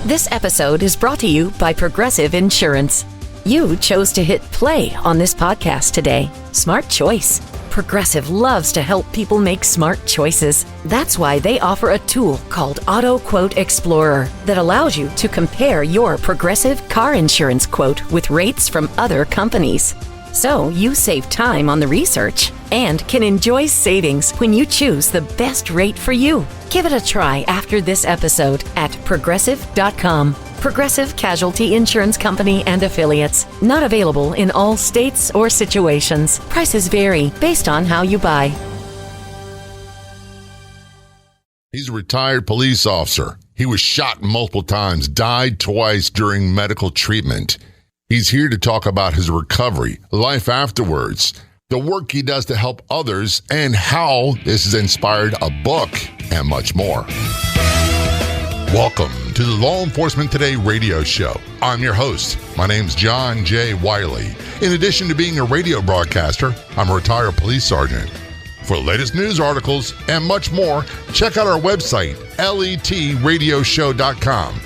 This episode is brought to you by Progressive Insurance. You chose to hit play on this podcast today. Smart choice. Progressive loves to help people make smart choices. That's why they offer a tool called Auto Quote Explorer that allows you to compare your Progressive car insurance quote with rates from other companies. So you save time on the research and can enjoy savings when you choose the best rate for you. Give it a try after this episode at Progressive.com. Progressive Casualty Insurance Company and Affiliates. Not available in all states or situations. Prices vary based on how you buy. He's a retired police officer. He was shot multiple times, died twice during medical treatment. He's here to talk about his recovery, life afterwards, the work he does to help others, and how this has inspired a book, and much more. Welcome to the Law Enforcement Today radio show. I'm your host. My name's John J. Wiley. In addition to being a radio broadcaster, I'm a retired police sergeant. For the latest news articles and much more, check out our website, letradioshow.com.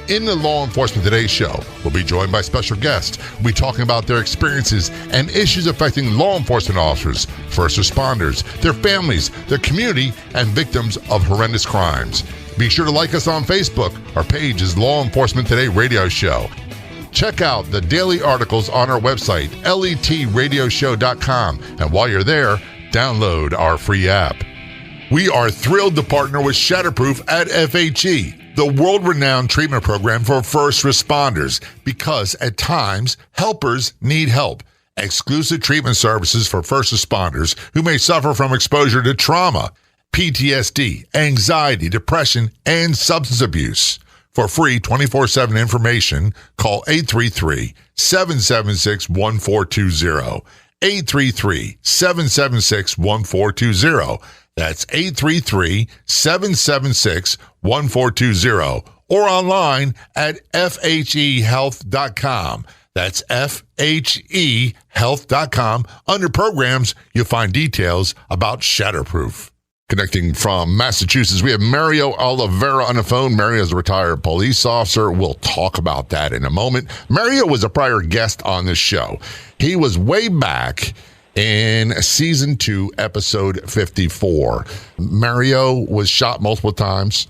In the Law Enforcement Today show, we'll be joined by special guests. We'll be talking about their experiences and issues affecting law enforcement officers, first responders, their families, their community, and victims of horrendous crimes. Be sure to like us on Facebook. Our page is Law Enforcement Today Radio Show. Check out the daily articles on our website, letradioshow.com. And while you're there, download our free app. We are thrilled to partner with Shatterproof at FHE, the world-renowned treatment program for first responders, because at times, helpers need help. Exclusive treatment services for first responders who may suffer from exposure to trauma, PTSD, anxiety, depression, and substance abuse. For free 24/7 information, call 833-776-1420. 833-776-1420. That's 833-776-1420. Or online at fhehealth.com. That's fhehealth.com. Under programs, you'll find details about Shatterproof. Connecting from Massachusetts, we have Mario Oliveira on the phone. Mario is a retired police officer. We'll talk about that in a moment. Mario was a prior guest on this show. He was way back in season 2, episode 54. Mario was shot multiple times,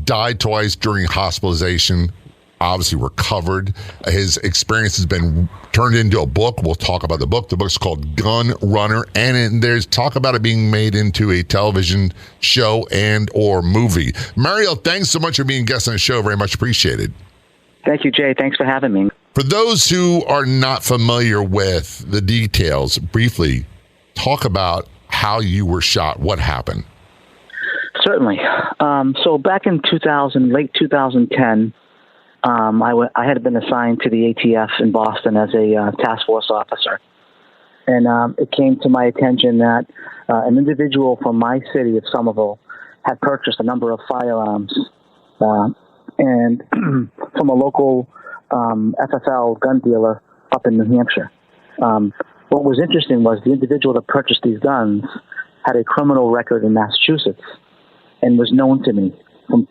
died twice during hospitalization, obviously recovered. His experience has been turned into a book. We'll talk about the book. The book's called Gunrunner, and there's talk about it being made into a television show and or movie. Mario, thanks so much for being a guest on the show. Very much appreciated. Thank you, Jay. Thanks for having me. For those who are not familiar with the details, briefly talk about how you were shot. What happened? Certainly. So back in late 2010, I had been assigned to the ATF in Boston as a task force officer. And it came to my attention that an individual from my city of Somerville had purchased a number of firearms and from a local FFL gun dealer up in New Hampshire. What was interesting was the individual that purchased these guns had a criminal record in Massachusetts and was known to me from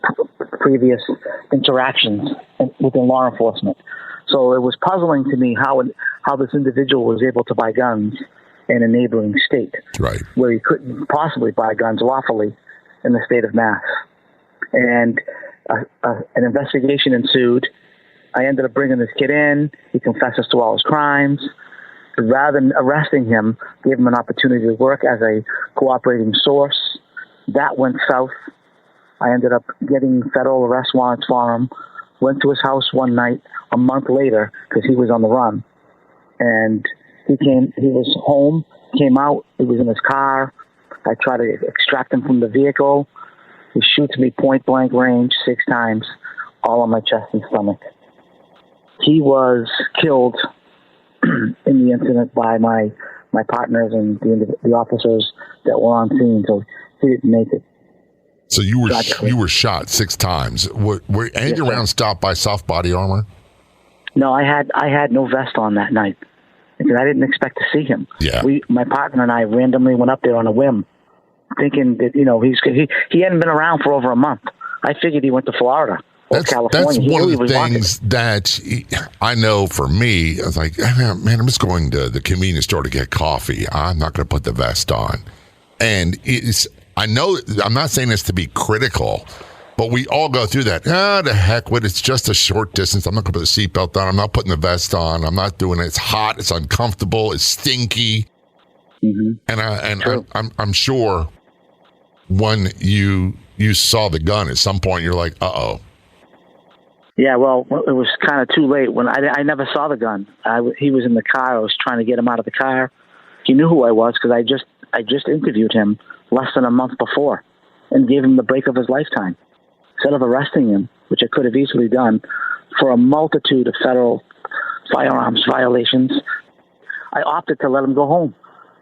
previous interactions within law enforcement. So it was puzzling to me how this individual was able to buy guns in a neighboring state, right, where he couldn't possibly buy guns lawfully in the state of Mass. And an investigation ensued. I ended up bringing this kid in. He confesses to all his crimes. Rather than arresting him, gave him an opportunity to work as a cooperating source. That went south. I ended up getting federal arrest warrants for him, went to his house one night a month later because he was on the run. And he was home, came out, he was in his car. I tried to extract him from the vehicle. He shoots me point blank range 6 times, all on my chest and stomach. He was killed in the incident by my partners and the officers that were on scene, so he didn't make it. So you were shot 6 times. Were any of your rounds stopped by soft body armor? No, I had no vest on that night because I didn't expect to see him. Yeah. My partner and I randomly went up there on a whim, thinking that he hadn't been around for over a month. I figured he went to Florida That's one of the things that I know for me. I was like, man, I'm just going to the convenience store to get coffee. I'm not going to put the vest on. And I know, I'm not saying this to be critical, but we all go through that. The heck with it. It's just a short distance. I'm not going to put the seatbelt on. I'm not putting the vest on. I'm not doing it. It's hot. It's uncomfortable. It's stinky. Mm-hmm. And I'm sure when you saw the gun at some point, you're like, uh-oh. Yeah, well, it was kind of too late. When I never saw the gun. He was in the car. I was trying to get him out of the car. He knew who I was because I just interviewed him less than a month before and gave him the break of his lifetime. Instead of arresting him, which I could have easily done, for a multitude of federal firearms violations, I opted to let him go home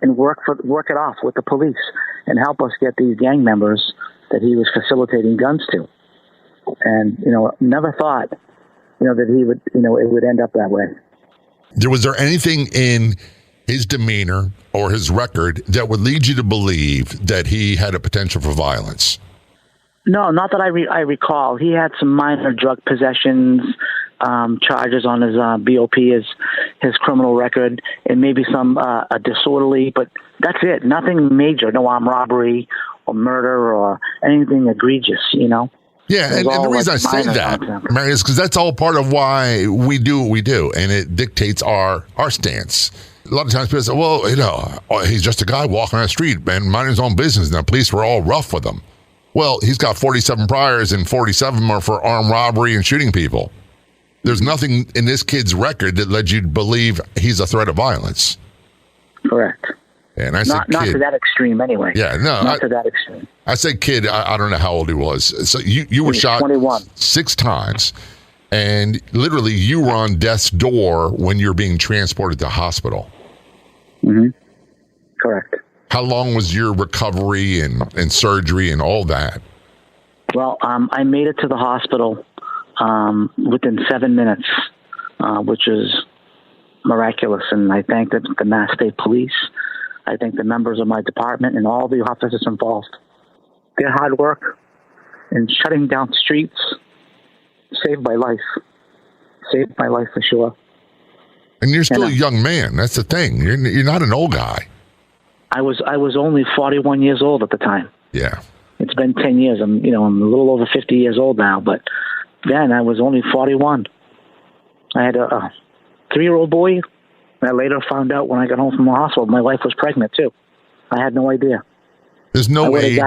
and work it off with the police and help us get these gang members that he was facilitating guns to. And, never thought, that he would, it would end up that way. Was there anything in his demeanor or his record that would lead you to believe that he had a potential for violence? No, not that I recall. He had some minor drug possessions charges on his BOP, his criminal record, and maybe some a disorderly, but that's it. Nothing major, no armed robbery or murder or anything egregious, Yeah, and the reason I say that, Mary, is because that's all part of why we do what we do, and it dictates our stance. A lot of times people say, well, he's just a guy walking on the street and minding his own business, and the police were all rough with him. Well, he's got 47 priors, and 47 of them are for armed robbery and shooting people. There's nothing in this kid's record that led you to believe he's a threat of violence. Correct. And I said not to that extreme anyway. Yeah, no. Not to that extreme. I said kid, I don't know how old he was. So you were shot 21. 6 times, and literally you were on death's door when you're being transported to hospital. Mm-hmm. Correct. How long was your recovery and surgery and all that? Well, I made it to the hospital within 7 minutes, which is miraculous. And I thank the Mass State Police. I thank the members of my department and all the officers involved. Their hard work in shutting down streets saved my life. Saved my life for sure. And you're still a young man. That's the thing. You're not an old guy. I was only 41 years old at the time. Yeah. It's been 10 years. I'm a little over 50 years old now, but then I was only 41. I had a 3-year-old boy. I later found out when I got home from the hospital, my wife was pregnant too. I had no idea. There's no age.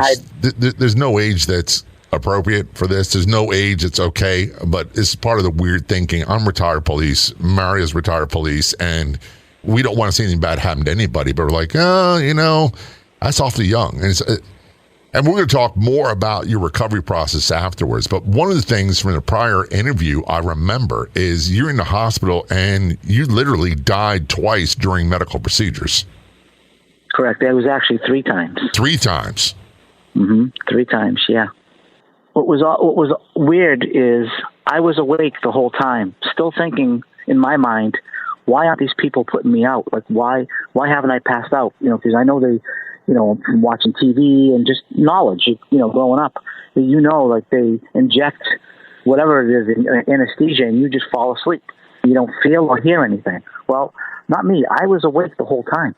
There's no age that's appropriate for this. There's no age that's okay, but it's part of the weird thinking. I'm retired police. Maria's retired police, and we don't want to see anything bad happen to anybody, but we're like, that's awfully young. And we're going to talk more about your recovery process afterwards. But one of the things from the prior interview I remember is you're in the hospital and you literally died twice during medical procedures. Correct. It was actually 3 times. 3 times? Mm-hmm. 3 times, yeah. What was weird is I was awake the whole time, still thinking in my mind, why aren't these people putting me out? Like, why haven't I passed out? Because I know they... from watching TV and just knowledge, growing up, like they inject whatever it is, anesthesia, and you just fall asleep. You don't feel or hear anything. Well, not me. I was awake the whole time.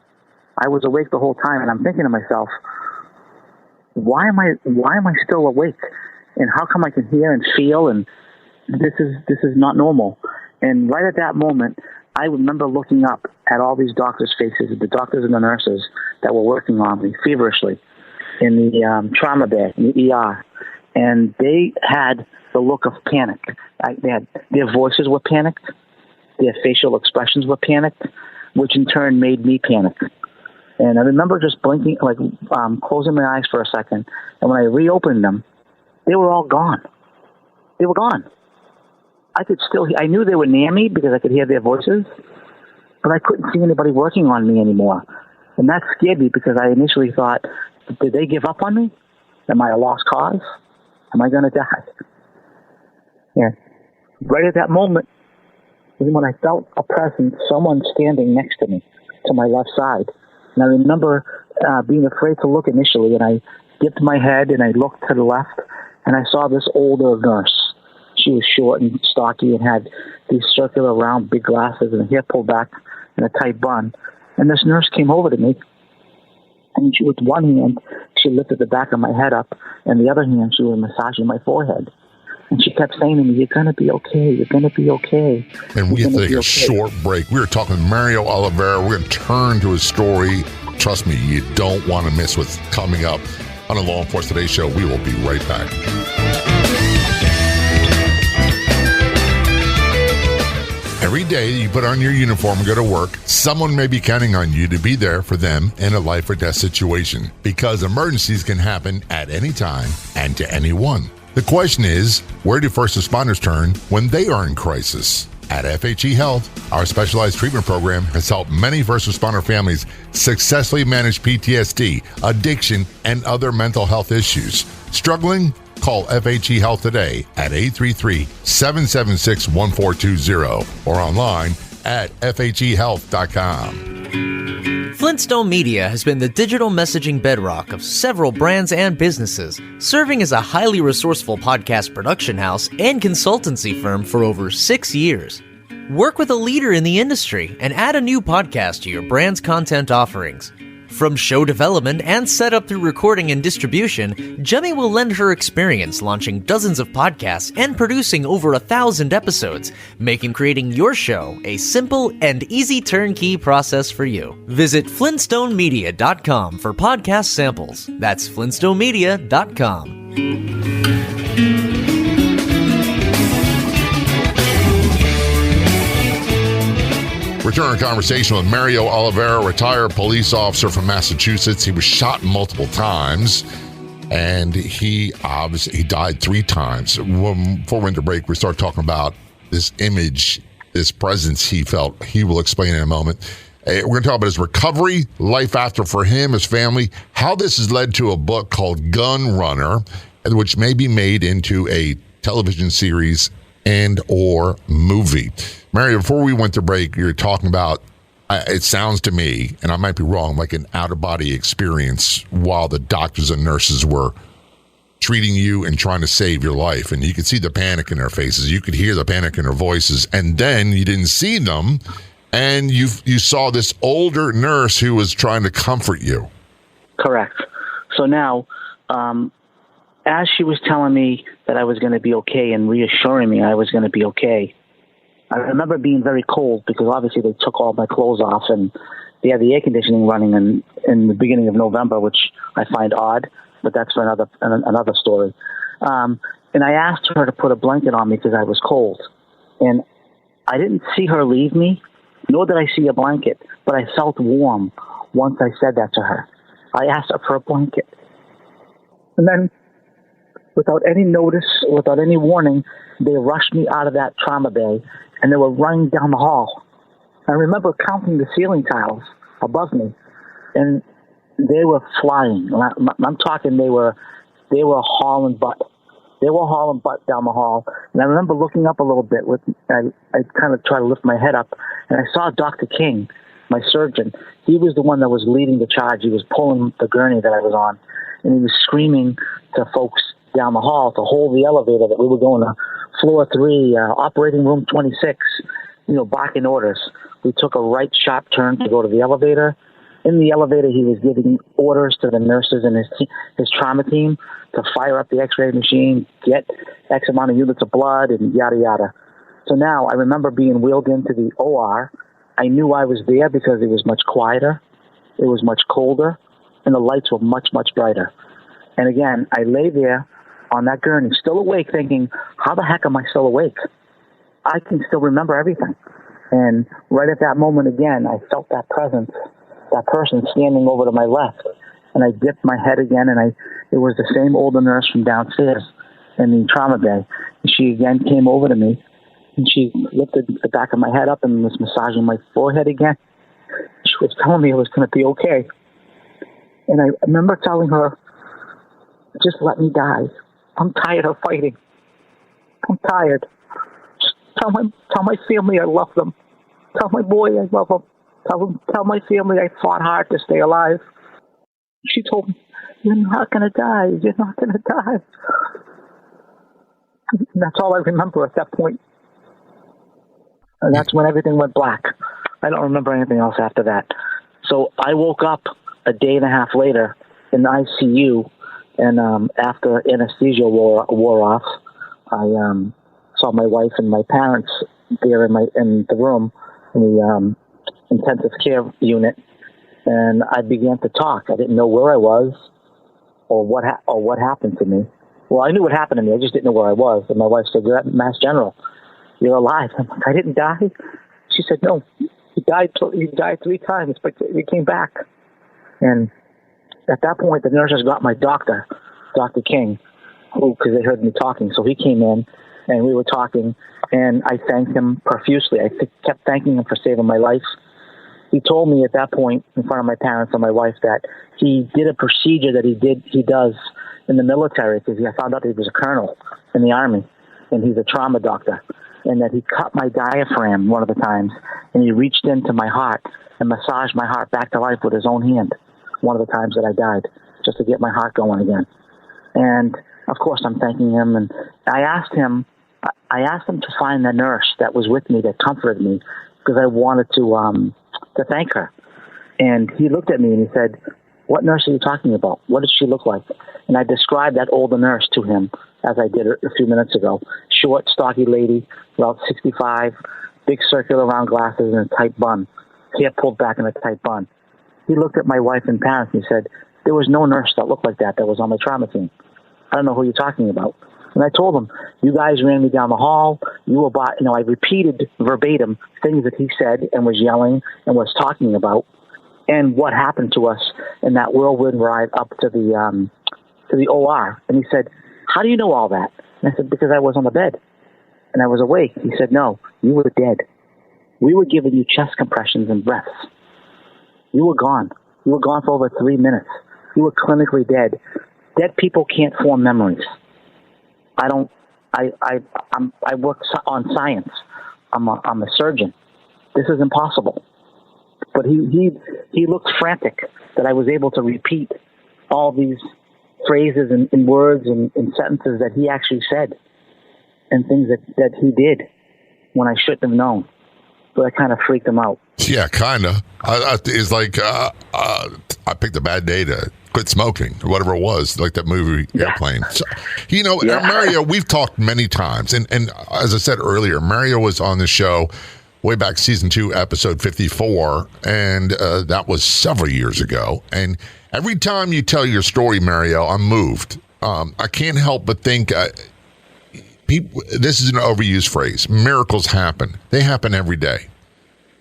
And I'm thinking to myself, why am I still awake? And how come I can hear and feel? And this is not normal. And right at that moment, I remember looking up at all these doctors' faces, the doctors and the nurses that were working on me feverishly in the trauma bed, in the ER. And they had the look of panic. Their voices were panicked. Their facial expressions were panicked, which in turn made me panic. And I remember just blinking, closing my eyes for a second. And when I reopened them, they were all gone. They were gone. I knew they were near me because I could hear their voices, but I couldn't see anybody working on me anymore. And that scared me because I initially thought, did they give up on me? Am I a lost cause? Am I going to die? Yeah. Right at that moment is when I felt a presence, someone standing next to me, to my left side. And I remember being afraid to look initially, and I dipped my head and I looked to the left, and I saw this older nurse. she was short and stocky and had these circular round big glasses and her hair pulled back in a tight bun. And this nurse came over to me, and with one hand, she lifted the back of my head up, and the other hand, she was massaging my forehead. And she kept saying to me, "You're going to be okay. You're going to be okay." And we have to take a short break. We were talking to Mario Oliveira. We're going to turn to his story. Trust me, you don't want to miss what's coming up on a Law Enforcement Today show. We will be right back. Every day you put on your uniform and go to work, someone may be counting on you to be there for them in a life or death situation, because emergencies can happen at any time and to anyone. The question is, where do first responders turn when they are in crisis? At FHE Health, our specialized treatment program has helped many first responder families successfully manage PTSD, addiction, and other mental health issues. Struggling? Call FHE Health today at 833-776-1420 or online at fhehealth.com. Flintstone Media has been the digital messaging bedrock of several brands and businesses, serving as a highly resourceful podcast production house and consultancy firm for over 6 years. Work with a leader in the industry and add a new podcast to your brand's content offerings. From show development and setup through recording and distribution, Jemmy will lend her experience launching dozens of podcasts and producing over 1,000 episodes, making creating your show a simple and easy turnkey process for you. Visit flintstonemedia.com for podcast samples. That's flintstonemedia.com. Return to conversation with Mario Oliveira, retired police officer from Massachusetts. He was shot multiple times, and he died 3 times. Before winter break, we start talking about this image, this presence he felt. He will explain in a moment. We're going to talk about his recovery, life after for him, his family, how this has led to a book called Gunrunner, which may be made into a television series and or movie. Mario, before we went to break, you're talking about, it sounds to me, and I might be wrong, like an out-of-body experience while the doctors and nurses were treating you and trying to save your life. And you could see the panic in their faces. You could hear the panic in their voices. And then you didn't see them, and you saw this older nurse who was trying to comfort you. Correct. So now, as she was telling me that I was going to be okay and reassuring me I was going to be okay, I remember being very cold because obviously they took all my clothes off and they had the air conditioning running in the beginning of November, which I find odd, but that's for another story. And I asked her to put a blanket on me because I was cold. And I didn't see her leave me, nor did I see a blanket, but I felt warm once I said that to her. I asked her for a blanket. And then, without any notice, without any warning, they rushed me out of that trauma bay, and they were running down the hall. I remember counting the ceiling tiles above me, and they were flying. I'm talking they were hauling butt. They were hauling butt down the hall. And I remember looking up a little bit. I kind of tried to lift my head up, and I saw Dr. King, my surgeon. He was the one that was leading the charge. He was pulling the gurney that I was on, and he was screaming to folks down the hall to hold the elevator that we were going to floor 3, operating room 26, barking orders. We took a right sharp turn to go to the elevator. In the elevator, he was giving orders to the nurses and his trauma team to fire up the x-ray machine, get X amount of units of blood, and yada, yada. So now I remember being wheeled into the OR. I knew I was there because it was much quieter, it was much colder, and the lights were much, much brighter. And again, I lay there on that gurney, still awake, thinking, how the heck am I still awake? I can still remember everything. And right at that moment again, I felt that presence, that person standing over to my left. And I dipped my head again, and it was the same older nurse from downstairs in the trauma bay. And she again came over to me, and she lifted the back of my head up and was massaging my forehead again. She was telling me it was going to be okay. And I remember telling her, just let me die. I'm tired of fighting. I'm tired. Just tell my family I love them. Tell my boy I love him. Tell my family I fought hard to stay alive. She told me, you're not going to die. You're not going to die. That's all I remember at that point. And that's when everything went black. I don't remember anything else after that. So I woke up a day and a half later in the ICU, and after anesthesia wore off, I saw my wife and my parents there in the room in the intensive care unit, and I began to talk. I didn't know where I was or what happened to me. Well, I knew what happened to me. I just didn't know where I was. And my wife said, "You're at Mass General. You're alive." I'm like, "I didn't die." She said, "No, you died 3 times, but you came back." And at that point, the nurses got my doctor, Dr. King, because they heard me talking. So he came in, and we were talking, and I thanked him profusely. I kept thanking him for saving my life. He told me at that point, in front of my parents and my wife, that he did a procedure that he does in the military, because I found out that he was a colonel in the Army, and he's a trauma doctor, and that he cut my diaphragm one of the times, and he reached into my heart and massaged my heart back to life with his own hand one of the times that I died, just to get my heart going again. And of course I'm thanking him, and I asked him to find the nurse that was with me, that comforted me, because I wanted to thank her. And he looked at me and he said, "What nurse are you talking about? What did she look like?" And I described that older nurse to him, as I did a few minutes ago. Short, stocky lady, about 65, big circular round glasses and a tight bun, hair pulled back in a tight bun. He looked at my wife and parents and he said, "There was no nurse that looked like that was on my trauma team. I don't know who you're talking about." And I told him, "You guys ran me down the hall. You were I repeated verbatim things that he said and was yelling and was talking about, and what happened to us in that whirlwind ride up to the OR." And he said, "How do you know all that?" And I said, "Because I was on the bed and I was awake." He said, "No, you were dead. We were giving you chest compressions and breaths. You were gone. You were gone for over 3 minutes. You were clinically dead. Dead people can't form memories. I work on science. I'm a surgeon. This is impossible." But he looked frantic that I was able to repeat all these phrases and words and sentences that he actually said, and things that he did when I shouldn't have known. So that kind of freaked him out. Yeah, kind of. It's like I picked a bad day to quit smoking, or whatever it was, like that movie Airplane. So, Mario, we've talked many times, and as I said earlier, Mario was on the show way back season 2, episode 54, and that was several years ago. And every time you tell your story, Mario, I'm moved. I can't help but think, this is an overused phrase, miracles happen. They happen every day.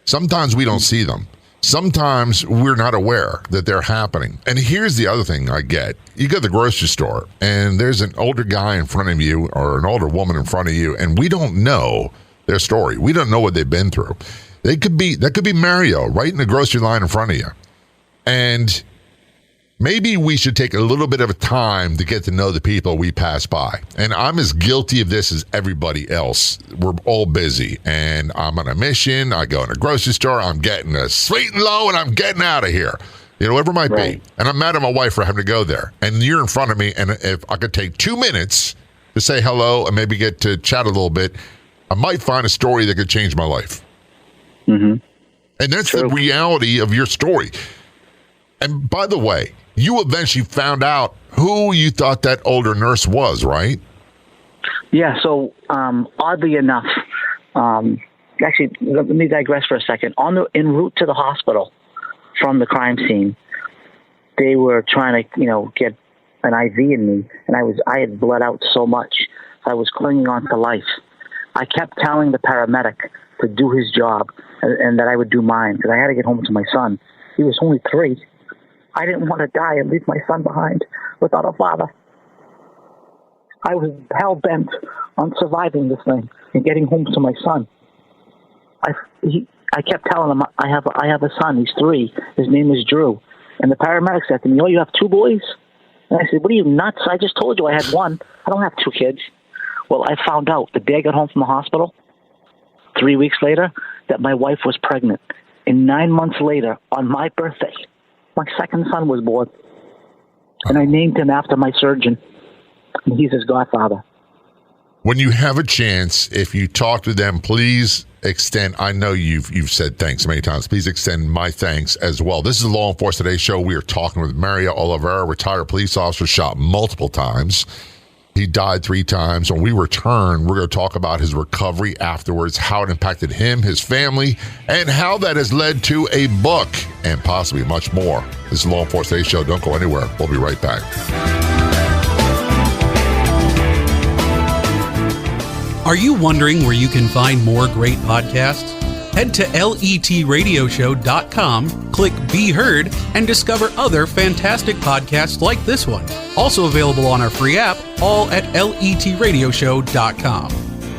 Sometimes we don't see them. Sometimes we're not aware that they're happening. And here's the other thing I get. You go to the grocery store, and there's an older guy in front of you or an older woman in front of you, and we don't know their story. We don't know what they've been through. That could be Mario right in the grocery line in front of you. And maybe we should take a little bit of a time to get to know the people we pass by. And I'm as guilty of this as everybody else. We're all busy, and I'm on a mission. I go in a grocery store. I'm getting a sweet and low, and I'm getting out of here. Whatever it might be. And I'm mad at my wife for having to go there. And you're in front of me, and if I could take 2 minutes to say hello and maybe get to chat a little bit, I might find a story that could change my life. Mm-hmm. And that's the reality of your story. And by the way, you eventually found out who you thought that older nurse was, right? Yeah, so oddly enough, actually, let me digress for a second. En route to the hospital from the crime scene, they were trying to, get an IV in me, and I had bled out so much. I was clinging on to life. I kept telling the paramedic to do his job and that I would do mine, because I had to get home to my son. He was only 3. I didn't want to die and leave my son behind without a father. I was hell-bent on surviving this thing and getting home to my son. I kept telling him, I have a son. He's 3. His name is Drew. And the paramedic said to me, "Oh, you have 2 boys?" And I said, "What are you, nuts? I just told you I had 1. I don't have 2 kids." Well, I found out the day I got home from the hospital, 3 weeks later, that my wife was pregnant. And 9 months later, on my birthday, my second son was born. And I named him after my surgeon. And he's his godfather. When you have a chance, if you talk to them, please extend, I know you've said thanks many times, please extend my thanks as well. This is the Law Enforcement Today show. We are talking with Mario Oliveira, retired police officer, shot multiple times. He died 3 times. When we return, we're going to talk about his recovery afterwards, how it impacted him, his family, and how that has led to a book and possibly much more. This is the Law Enforcement Today show. Don't go anywhere. We'll be right back. Are you wondering where you can find more great podcasts? Head to letradioshow.com, click Be Heard, and discover other fantastic podcasts like this one. Also available on our free app, all at letradioshow.com.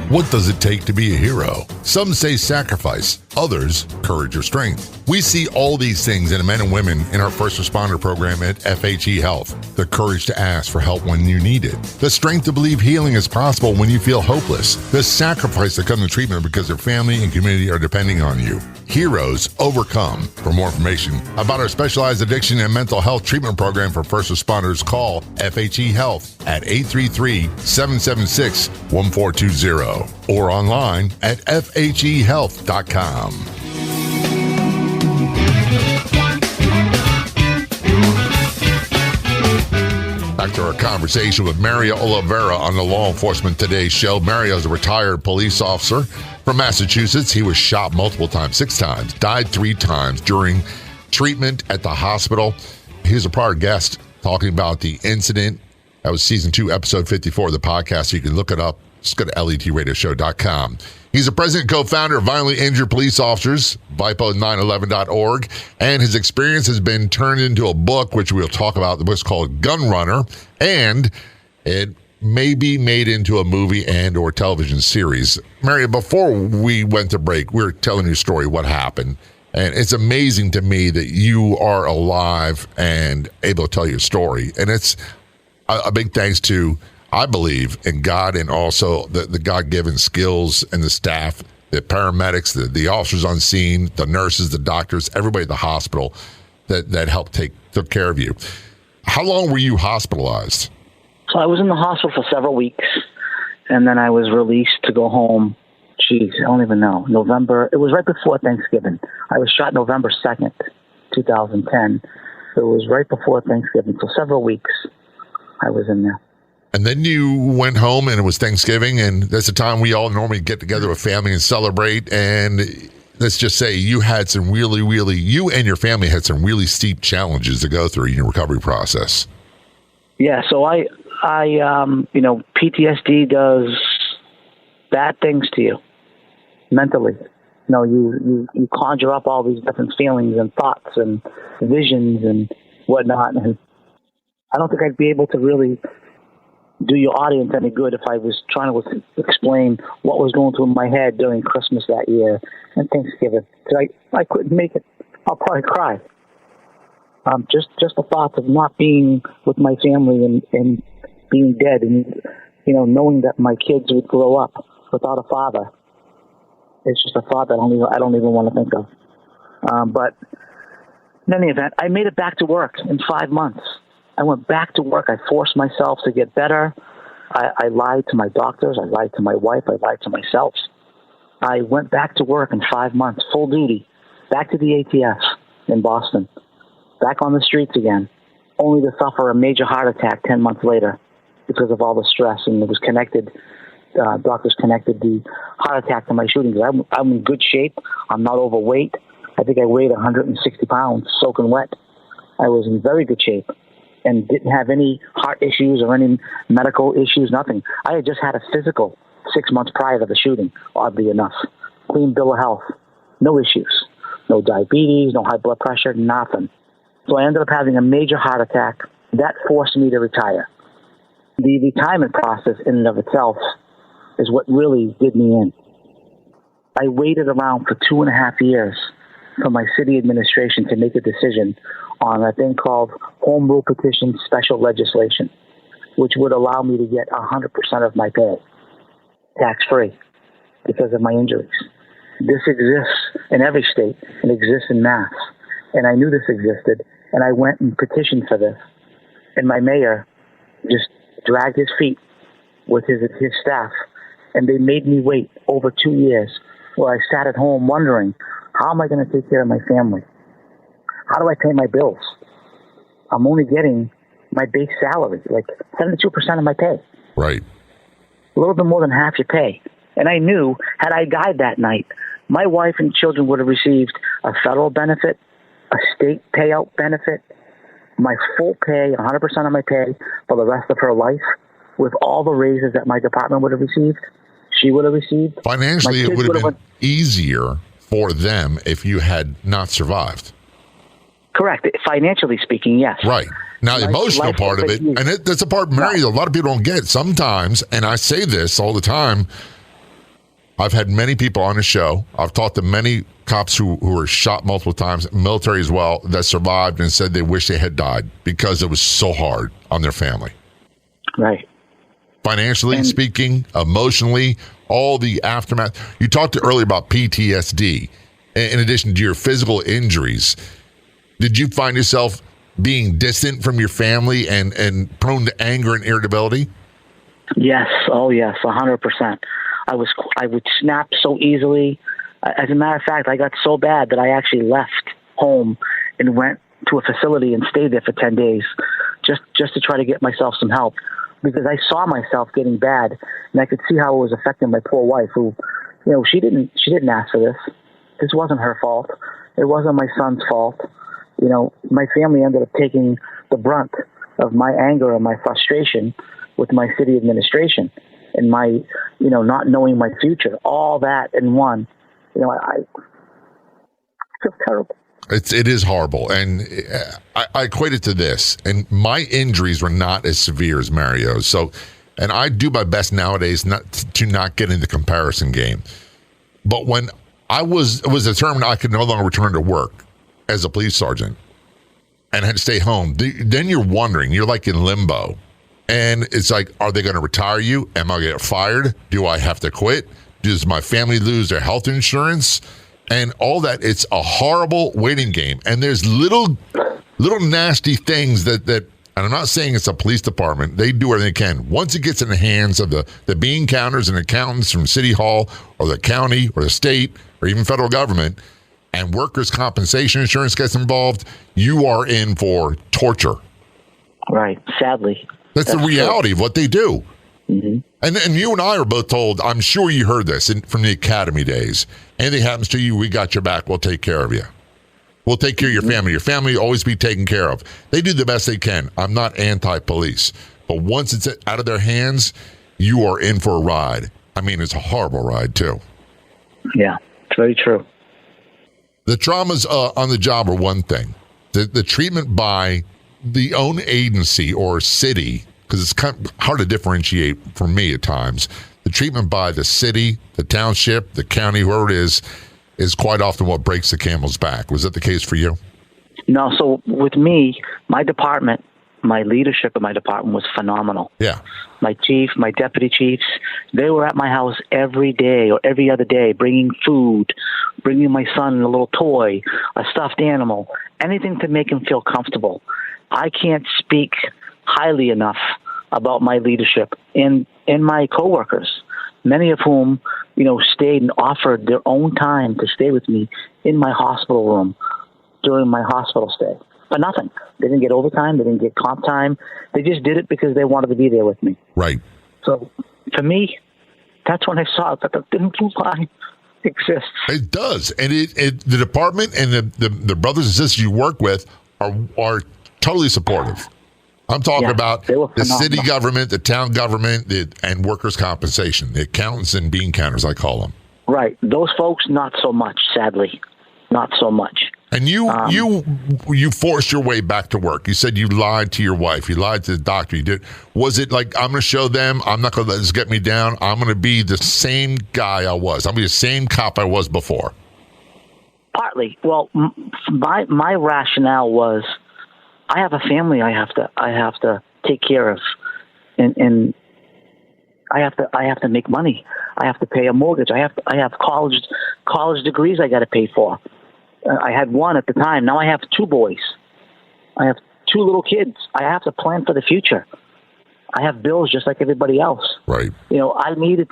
What does it take to be a hero? Some say sacrifice, others courage or strength. We see all these things in the men and women in our first responder program at FHE Health. The courage to ask for help when you need it. The strength to believe healing is possible when you feel hopeless. The sacrifice to come to treatment because their family and community are depending on you. Heroes overcome. For more information about our specialized addiction and mental health treatment program for first responders, call FHE Health at 833-776-1420 or online at FHEHealth.com. Back to our conversation with Mario Oliveira on the Law Enforcement Today show. Mario is a retired police officer from Massachusetts. He was shot multiple times, 6 times, died 3 times during treatment at the hospital. He was a prior guest talking about the incident. That was season 2, episode 54 of the podcast. So you can look it up. Just go to letradioshow.com. He's a president and co-founder of Violently Injured Police Officers, VIPO911.org, and his experience has been turned into a book, which we'll talk about. The book's called Gunrunner, and it may be made into a movie and or television series. Mario, before we went to break, we were telling your story, what happened, and it's amazing to me that you are alive and able to tell your story, and it's a big thanks to, I believe, in God, and also the God-given skills and the staff, the paramedics, the officers on scene, the nurses, the doctors, everybody at the took took care of you. How long were you hospitalized? So I was in the hospital for several weeks, and then I was released to go home. Geez, I don't even know. November. It was right before Thanksgiving. I was shot November 2nd, 2010. So it was right before Thanksgiving. So several weeks I was in there. And then you went home, and it was Thanksgiving, and that's the time we all normally get together with family and celebrate. And let's just say you had some you and your family had some really steep challenges to go through in your recovery process. Yeah, so I PTSD does bad things to you mentally. You conjure up all these different feelings and thoughts and visions and whatnot. And I don't think I'd be able to really do your audience any good if I was trying to explain what was going through my head during Christmas that year and Thanksgiving. I couldn't make it. I'll probably cry. Just the thoughts of not being with my family and being dead, and knowing that my kids would grow up without a father. It's just a thought that I don't even want to think of. But in any event, I made it back to work in 5 months. I went back to work. I forced myself to get better. I lied to my doctors. I lied to my wife. I lied to myself. I went back to work in 5 months, full duty, back to the ATF in Boston, back on the streets again, only to suffer a major heart attack 10 months later because of all the stress. And it was connected. Doctors connected the heart attack to my shooting. I'm in good shape. I'm not overweight. I think I weighed 160 pounds, soaking wet. I was in very good shape and didn't have any heart issues or any medical issues, nothing. I had just had a physical 6 months prior to the shooting, oddly enough. Clean bill of health, no issues, no diabetes, no high blood pressure, nothing. So I ended up having a major heart attack. That forced me to retire. The retirement process in and of itself is what really did me in. I waited around for 2.5 years for my city administration to make a decision on a thing called Home Rule Petition Special Legislation, which would allow me to get 100% of my pay tax-free because of my injuries. This exists in every state and exists in Mass. And I knew this existed, and I went and petitioned for this. And my mayor just dragged his feet with his staff And they made me wait over 2 years where I sat at home wondering, how am I going to take care of my family? How do I pay my bills? I'm only getting my base salary, like 72% of my pay. Right. A little bit more than half your pay. And I knew, had I died that night, my wife and children would have received a federal benefit, a state payout benefit, my full pay, 100% of my pay for the rest of her life, with all the raises that my department would have received, she would have received. Financially, it would have been easier for them if you had not survived. Correct. Financially speaking, yes. Right. Now, the emotional part of it, and that's a part, Mary, a lot of people don't get sometimes, and I say this all the time. I've had many people on the show. I've talked to many cops who were shot multiple times, military as well, that survived and said they wish they had died because it was so hard on their family. Right. Financially speaking, emotionally, all the aftermath. You talked earlier about PTSD. In addition to your physical injuries, did you find yourself being distant from your family and prone to anger and irritability? Yes. Oh, yes. 100%. I would snap so easily. As a matter of fact, I got so bad that I actually left home and went to a facility and stayed there for 10 days just to try to get myself some help, because I saw myself getting bad, and I could see how it was affecting my poor wife, who, she didn't ask for this. This wasn't her fault. It wasn't my son's fault. My family ended up taking the brunt of my anger and my frustration with my city administration and my, not knowing my future. All that in one. I feel terrible. It is horrible. And I equate it to this. And my injuries were not as severe as Mario's. So, and I do my best nowadays not to get in the comparison game. But when I was determined I could no longer return to work as a police sergeant and had to stay home, then you're wondering, you're like in limbo. And it's like, are they going to retire you? Am I going to get fired? Do I have to quit? Does my family lose their health insurance? And all that. It's a horrible waiting game. And there's little nasty things that and I'm not saying it's a police department. They do whatever they can. Once it gets in the hands of the bean counters and accountants from City Hall or the county or the state or even federal government, and workers' compensation insurance gets involved, you are in for torture. Right. Sadly. That's the reality of what they do. Mm-hmm. And you and I are both told, I'm sure you heard this from the academy days. Anything happens to you, we got your back. We'll take care of you. We'll take care of your family. Your family will always be taken care of. They do the best they can. I'm not anti-police. But once it's out of their hands, you are in for a ride. I mean, it's a horrible ride, too. Yeah, it's very true. The traumas on the job are one thing. The treatment by the own agency or city, because it's kind of hard to differentiate for me at times. The treatment by the city, the township, the county, whoever it is quite often what breaks the camel's back. Was that the case for you? No. So with me, my department, my leadership of my department was phenomenal. Yeah. My chief, my deputy chiefs, they were at my house every day or every other day, bringing food, bringing my son a little toy, a stuffed animal, anything to make him feel comfortable. I can't speak highly enough about my leadership and my coworkers, many of whom, stayed and offered their own time to stay with me in my hospital room during my hospital stay. But nothing. They didn't get overtime. They didn't get comp time. They just did it because they wanted to be there with me. Right. So for me, that's when I saw that the thin blue line exists. It does. And the department and the brothers and sisters you work with are totally supportive. I'm talking about the city government, the town government, and workers' compensation, the accountants and bean counters, I call them. Right. Those folks, not so much, sadly. Not so much. And you forced your way back to work. You said you lied to your wife. You lied to the doctor. You did. Was it like, I'm going to show them, I'm not going to let this get me down. I'm going to be the same guy I was. I'm going to be the same cop I was before. Partly. Well, my rationale was, I have a family I have to take care of, and I have to make money. I have to pay a mortgage. I have college degrees I got to pay for. I had one at the time. Now I have two boys. I have two little kids. I have to plan for the future. I have bills just like everybody else. Right. I needed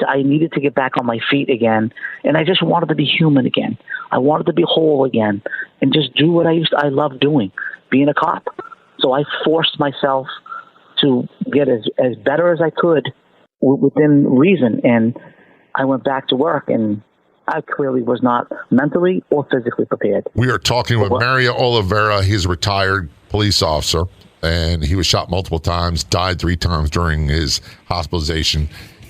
to get back on my feet again, and I just wanted to be human again. I wanted to be whole again, and just do what I loved doing, being a cop. So I forced myself to get as better as I could within reason, and I went back to work, and I clearly was not mentally or physically prepared. We are talking with Mario Oliveira. He's a retired police officer, and he was shot multiple times, died 3 times during his hospitalization.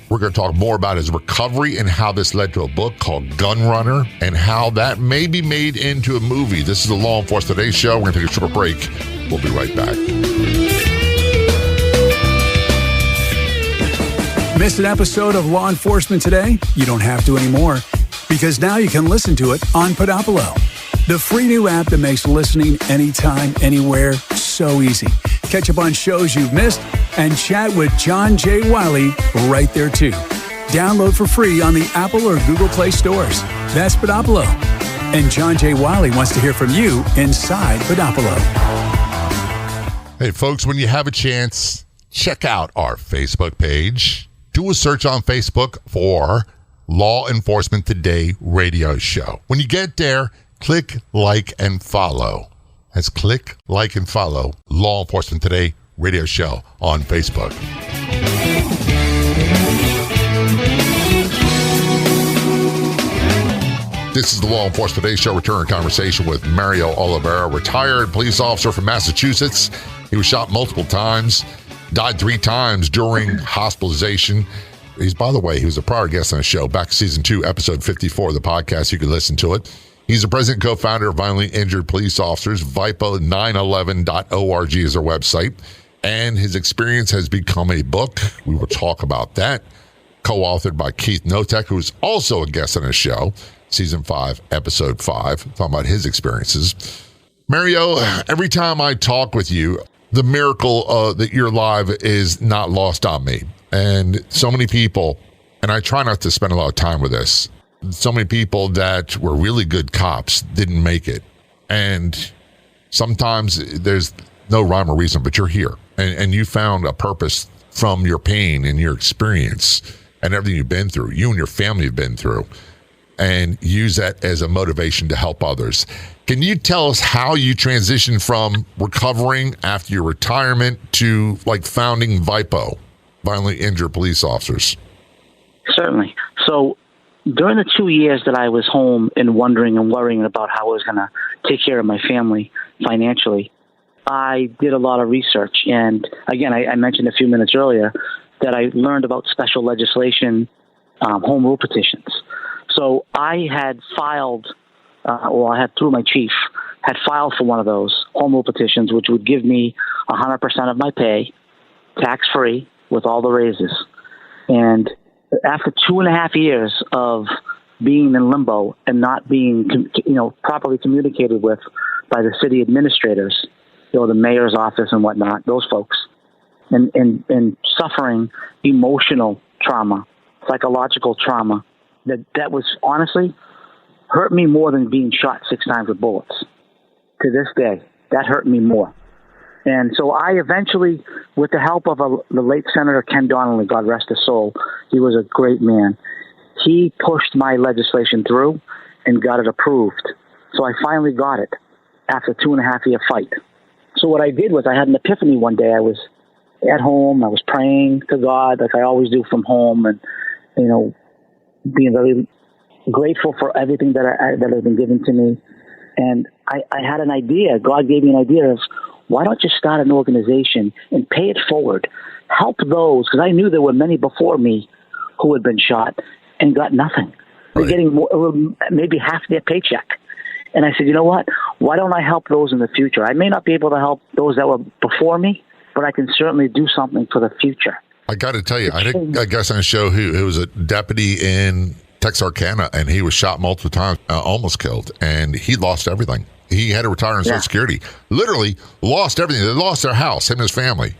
We're going to talk more about his recovery and how this led to a book called Gunrunner and how that may be made into a movie. This is the Law Enforcement Today show. We're going to take a short break. We'll be right back. Missed an episode of Law Enforcement Today? You don't have to anymore, because now you can listen to it on Podopolo, the free new app that makes listening anytime, anywhere so easy. Catch up on shows you've missed and chat with John J. Wiley right there too. Download for free on the Apple or Google Play stores. That's Podopolo. And John J. Wiley wants to hear from you inside Podopolo. Hey folks, when you have a chance, check out our Facebook page. Do a search on Facebook for Law Enforcement Today radio show. When you get there, click like and follow. That's click like and follow Law Enforcement Today radio show on Facebook. This is the Law Enforcement Today show. Return conversation with Mario Oliveira, retired police officer from Massachusetts. He was shot multiple times, died 3 times during hospitalization. By the way, he was a prior guest on the show, back season 2, episode 54 of the podcast. You can listen to it. He's the president and co-founder of Violently Injured Police Officers. VIPO911.org is their website. And his experience has become a book. We will talk about that. Co-authored by Keith Notek, who is also a guest on the show, season 5, episode 5, talking about his experiences. Mario, every time I talk with you, the miracle that you're alive is not lost on me. And so many people, and I try not to spend a lot of time with this, so many people that were really good cops didn't make it. And sometimes there's no rhyme or reason, but you're here. And you found a purpose from your pain and your experience and everything you've been through, you and your family have been through, and use that as a motivation to help others. Can you tell us how you transitioned from recovering after your retirement to founding VIPO, Violently Injured Police Officers? Certainly. So during the 2 years that I was home and wondering and worrying about how I was going to take care of my family financially, I did a lot of research. And again, I mentioned a few minutes earlier that I learned about special legislation, home rule petitions. So I had filed, I had through my chief, had filed for one of those home rule petitions, which would give me 100% of my pay, tax-free, with all the raises. And after 2.5 years of being in limbo and not being, properly communicated with by the city administrators, the mayor's office and whatnot, those folks, and suffering emotional trauma, psychological trauma, that was honestly hurt me more than being shot 6 times with bullets. To this day, that hurt me more. And so I eventually, with the help of the late Senator Ken Donnelly, God rest his soul, he was a great man. He pushed my legislation through and got it approved. So I finally got it after a 2.5-year fight. So what I did was I had an epiphany one day. I was at home. I was praying to God like I always do from home, and, being very grateful for everything that has been given to me. And I had an idea. God gave me an idea of, why don't you start an organization and pay it forward? Help those, because I knew there were many before me who had been shot and got nothing. They're getting more, maybe half their paycheck. And I said, you know what? Why don't I help those in the future? I may not be able to help those that were before me, but I can certainly do something for the future. I got to tell you, I think I guess on a show who was a deputy in Texarkana, and he was shot multiple times, almost killed, and he lost everything. He had to retire on Social Security. Literally lost everything. They lost their house, him and his family.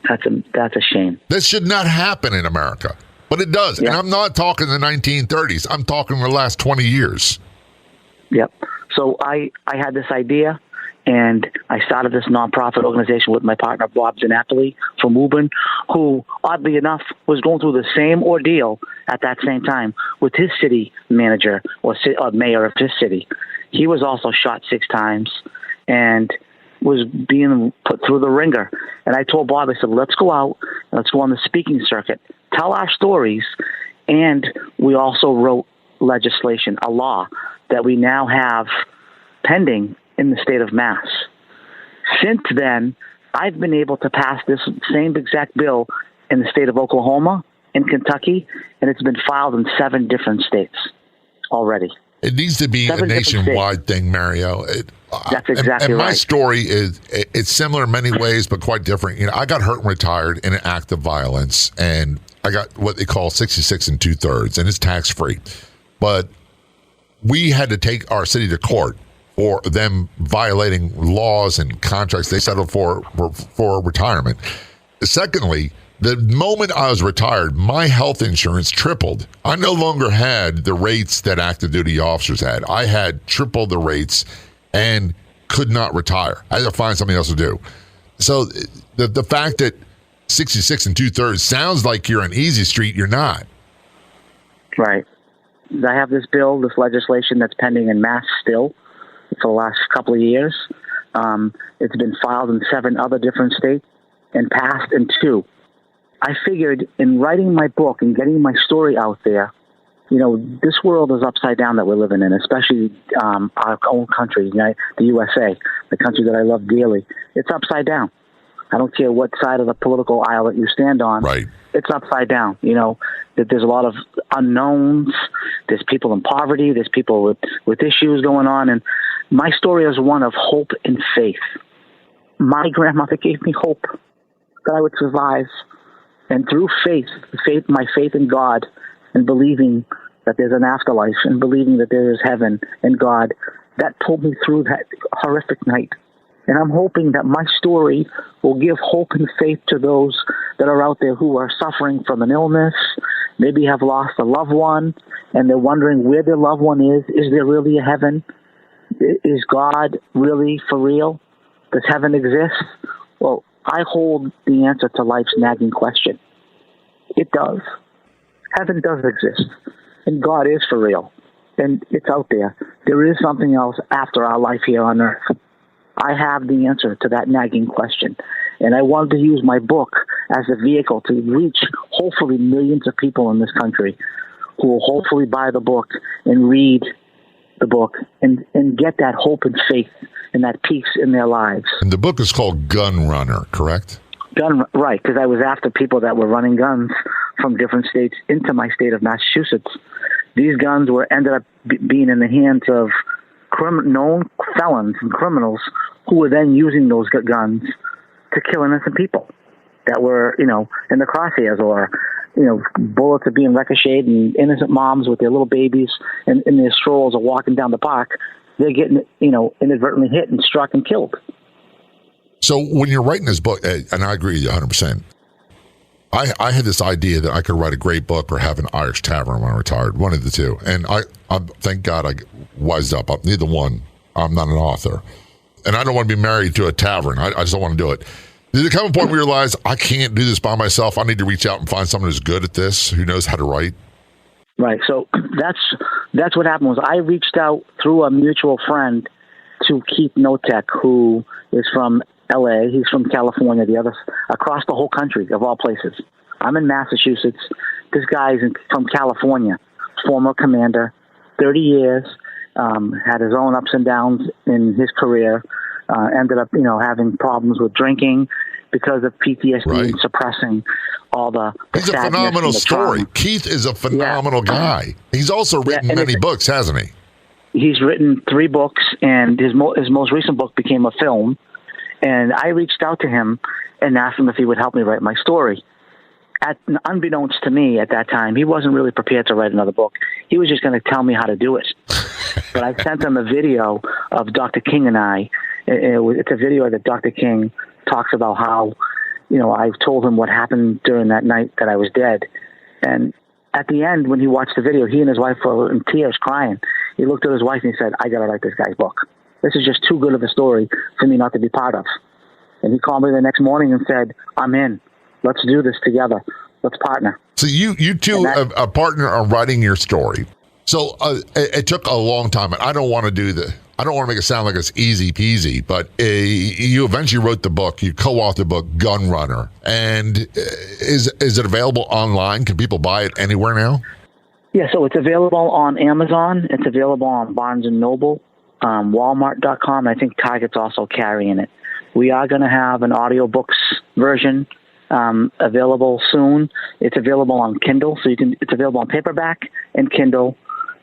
That's a shame. This should not happen in America, but it does. Yeah. And I'm not talking the 1930s. I'm talking the last 20 years. Yep. So I had this idea, And I started this nonprofit organization with my partner, Bob Zanapoli from Woburn, who, oddly enough, was going through the same ordeal at that same time with his city manager or mayor of his city. He was also shot 6 times and was being put through the ringer. And I told Bob, I said, let's go out, let's go on the speaking circuit, tell our stories. And we also wrote legislation, a law that we now have pending in the state of Mass. Since then, I've been able to pass this same exact bill in the state of Oklahoma, in Kentucky, and it's been filed in 7 different states already. It needs to be a nationwide thing, Mario. That's exactly right. And my story it's similar in many ways, but quite different. I got hurt and retired in an act of violence, and I got what they call 66 2/3, and it's tax-free. But we had to take our city to court for them violating laws and contracts they settled for retirement. Secondly, the moment I was retired, my health insurance tripled. I no longer had the rates that active duty officers had. I had triple the rates and could not retire. I had to find something else to do. So the fact that 66 2/3 sounds like you're on easy street, you're not. Right. I have this bill, this legislation that's pending in Mass still for the last couple of years. It's been filed in 7 other different states and passed in 2. I figured in writing my book and getting my story out there, this world is upside down that we're living in, especially our own country, the USA, the country that I love dearly. It's upside down. I don't care what side of the political aisle that you stand on. Right. It's upside down. That there's a lot of unknowns. There's people in poverty. There's people with issues going on. And my story is one of hope and faith. My grandmother gave me hope that I would survive. And through my faith in God and believing that there's an afterlife and believing that there is heaven and God, that pulled me through that horrific night. And I'm hoping that my story will give hope and faith to those that are out there who are suffering from an illness, maybe have lost a loved one, and they're wondering where their loved one is. Is there really a heaven? Is God really for real? Does heaven exist? Well, I hold the answer to life's nagging question. It does. Heaven does exist, and God is for real, and it's out there. There is something else after our life here on earth. I have the answer to that nagging question, and I wanted to use my book as a vehicle to reach, hopefully, millions of people in this country who will hopefully buy the book and read the book and get that hope and faith and that peace in their lives. And the book is called Gunrunner, correct? Right, because I was after people that were running guns from different states into my state of Massachusetts. These guns ended up being in the hands of known felons and criminals who were then using those guns to kill innocent people that were, in the crosshairs, or, bullets are being ricocheted, and innocent moms with their little babies and in their strollers are walking down the park. They're getting, inadvertently hit and struck and killed. So when you're writing this book, and I agree with you 100%, I had this idea that I could write a great book or have an Irish tavern when I retired, one of the two. And I thank God I wised up. Neither one. I'm not an author. And I don't want to be married to a tavern. I just don't want to do it. Did there come a point where you realize I can't do this by myself? I need to reach out and find someone who's good at this, who knows how to write? Right. So that's what happened. Was I reached out through a mutual friend to Keith Notek, who is from L.A. He's from California, across the whole country, of all places. I'm in Massachusetts. This guy's from California, former commander, 30 years, had his own ups and downs in his career, ended up, having problems with drinking because of PTSD and suppressing all the He's a phenomenal story. Trauma. Keith is a phenomenal guy. He's also written many books, hasn't he? He's written 3 books, and his most recent book became a film. And I reached out to him and asked him if he would help me write my story. Unbeknownst to me at that time, he wasn't really prepared to write another book. He was just going to tell me how to do it. But I sent him a video of Dr. King and I. It's a video that Dr. King talks about how, I told him what happened during that night that I was dead. And at the end, when he watched the video, he and his wife were in tears crying. He looked at his wife and he said, I got to write this guy's book. This is just too good of a story for me not to be part of. And he called me the next morning and said, I'm in. Let's do this together. Let's partner. So you two, a partner, are writing your story. So it took a long time. I don't want to make it sound like it's easy peasy, but you eventually wrote the book. You co-authored the book, Gunrunner. And is it available online? Can people buy it anywhere now? Yeah, so it's available on Amazon. It's available on Barnes & Noble, Walmart.com. I think Target's also carrying it. We are going to have an audiobooks version available soon. It's available on Kindle, so it's available on paperback and Kindle.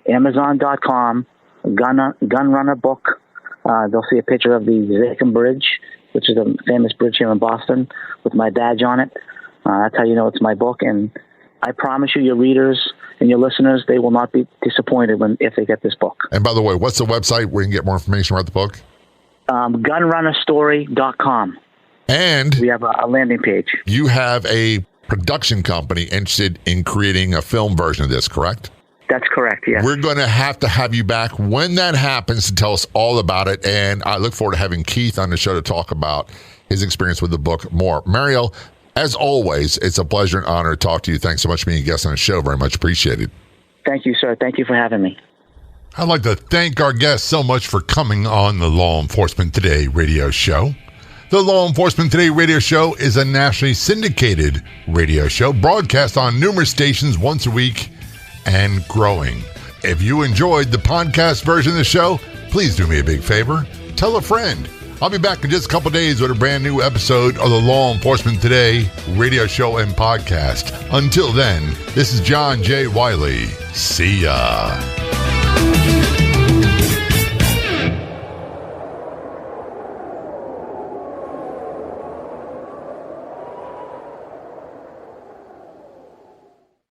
Amazon.com, Gunrunner book. They'll see a picture of the Zakim Bridge, which is a famous bridge here in Boston, with my badge on it. That's how you know it's my book. And I promise you, your readers and your listeners, they will not be disappointed if they get this book. And by the way, what's the website where you can get more information about the book? Gunrunnerstory.com. And we have a landing page. You have a production company interested in creating a film version of this, correct? That's correct, yes. We're going to have you back when that happens to tell us all about it. And I look forward to having Keith on the show to talk about his experience with the book more. Mario, as always, it's a pleasure and honor to talk to you. Thanks so much for being a guest on the show. Very much appreciated. Thank you, sir. Thank you for having me. I'd like to thank our guests so much for coming on the Law Enforcement Today radio show. The Law Enforcement Today radio show is a nationally syndicated radio show broadcast on numerous stations once a week and growing. If you enjoyed the podcast version of the show, please do me a big favor. Tell a friend. I'll be back in just a couple days with a brand new episode of the Law Enforcement Today radio show and podcast. Until then, this is John J. Wiley. See ya.